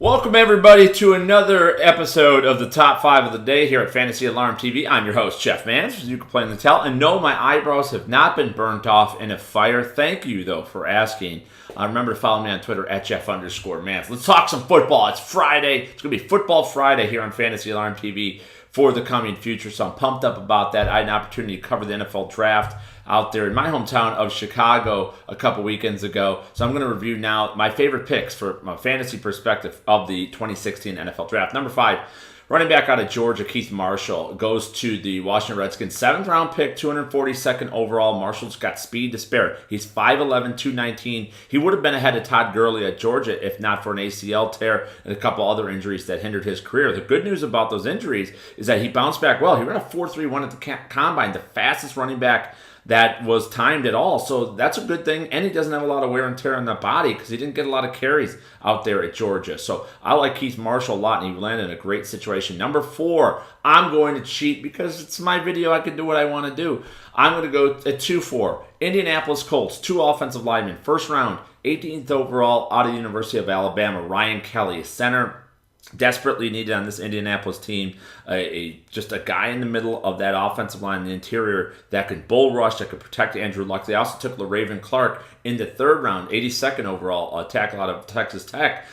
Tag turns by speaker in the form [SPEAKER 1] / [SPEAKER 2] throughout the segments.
[SPEAKER 1] Welcome everybody to another episode of the Top 5 of the Day here at Fantasy Alarm TV. I'm your host, Jeff Mans, as you can plainly tell. And no, my eyebrows have not been burnt off in a fire. Thank you, though, for asking. Remember to follow me on Twitter at Jeff_Mans. Let's talk some football. It's Friday. It's going to be Football Friday here on Fantasy Alarm TV for the coming future. So I'm pumped up about that. I had an opportunity to cover the NFL Draft out there in my hometown of Chicago a couple weekends ago. So I'm going to review now my favorite picks from a fantasy perspective of the 2016 NFL Draft. Number 5, running back out of Georgia, Keith Marshall, goes to the Washington Redskins. 7th round pick, 242nd overall. Marshall's got speed to spare. He's 5'11", 219. He would have been ahead of Todd Gurley at Georgia if not for an ACL tear and a couple other injuries that hindered his career. The good news about those injuries is that he bounced back well. He ran a 4.31 at the combine, the fastest running back that was timed at all. So that's a good thing. And he doesn't have a lot of wear and tear on the body because he didn't get a lot of carries out there at Georgia. So I like Keith Marshall a lot, and he landed in a great situation. Number 4, I'm going to cheat because it's my video. I can do what I want to do. I'm going to go at 2-4. Indianapolis Colts, 2 offensive linemen. First round, 18th overall out of the University of Alabama, Ryan Kelly, center. Desperately needed on this Indianapolis team, just a guy in the middle of that offensive line, the interior, that could bull rush, that could protect Andrew Luck. They also took LaRaven Clark in the 3rd round, 82nd overall, a tackle out of Texas Tech.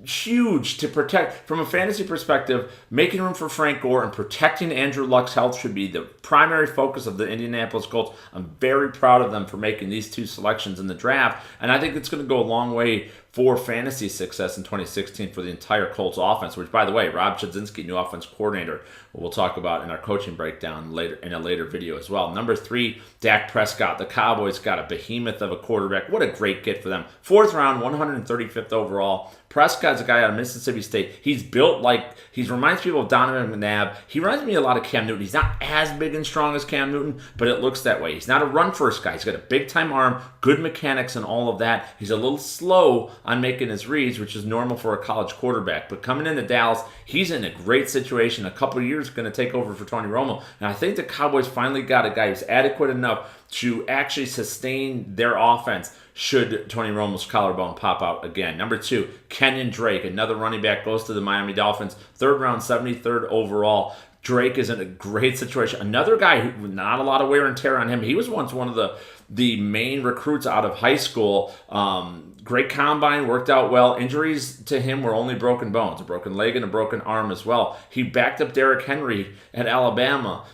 [SPEAKER 1] Huge to protect. From a fantasy perspective, making room for Frank Gore and protecting Andrew Luck's health should be the primary focus of the Indianapolis Colts. I'm very proud of them for making these 2 selections in the draft, and I think it's going to go a long way for fantasy success in 2016 for the entire Colts offense, which, by the way, Rob Chudzinski, new offense coordinator, we'll talk about in our coaching breakdown later in a later video as well. Number 3, Dak Prescott. The Cowboys got a behemoth of a quarterback. What a great get for them. 4th round, 135th overall. Prescott's a guy out of Mississippi State. He's built like, he reminds people of Donovan McNabb. He reminds me a lot of Cam Newton. He's not as big and strong as Cam Newton, but it looks that way. He's not a run-first guy. He's got a big-time arm, good mechanics and all of that. He's a little slow on making his reads, which is normal for a college quarterback. But coming into Dallas, he's in a great situation. A couple of years going to take over for Tony Romo. And I think the Cowboys finally got a guy who's adequate enough to actually sustain their offense should Tony Romo's collarbone pop out again. Number 2, Kenyon Drake, another running back, goes to the Miami Dolphins. 3rd round, 73rd overall. Drake is in a great situation. Another guy who, not a lot of wear and tear on him. He was once one of the main recruits out of high school. Great combine, worked out well. Injuries to him were only broken bones, a broken leg and a broken arm as well. He backed up Derrick Henry at Alabama.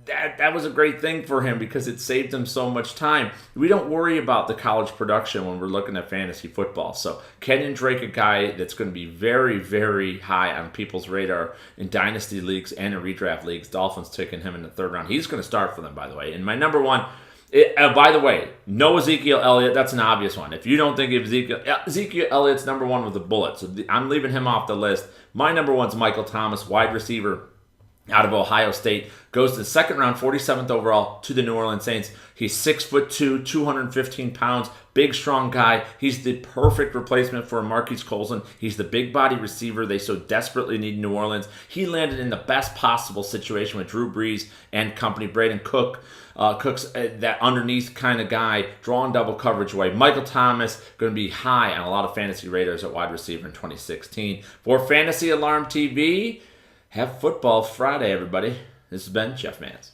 [SPEAKER 1] That was a great thing for him because it saved him so much time. We don't worry about the college production when we're looking at fantasy football. So Kenyon Drake, a guy that's going to be very, very high on people's radar in dynasty leagues and in redraft leagues. Dolphins taking him in the 3rd round. He's going to start for them, by the way. And my number 1, by the way, no Ezekiel Elliott. That's an obvious one. If you don't think of Ezekiel Elliott's number 1 with a bullet, so I'm leaving him off the list. My number 1's Michael Thomas, wide receiver out of Ohio State, goes to the 2nd round, 47th overall, to the New Orleans Saints. He's 6'2", 215 pounds, big, strong guy. He's the perfect replacement for Marquise Colson. He's the big body receiver they so desperately need in New Orleans. He landed in the best possible situation with Drew Brees and company. Braden Cook's that underneath kind of guy, drawing double coverage away. Michael Thomas going to be high on a lot of fantasy radars at wide receiver in 2016. For Fantasy Alarm TV, have Football Friday, everybody. This has been Jeff Mans.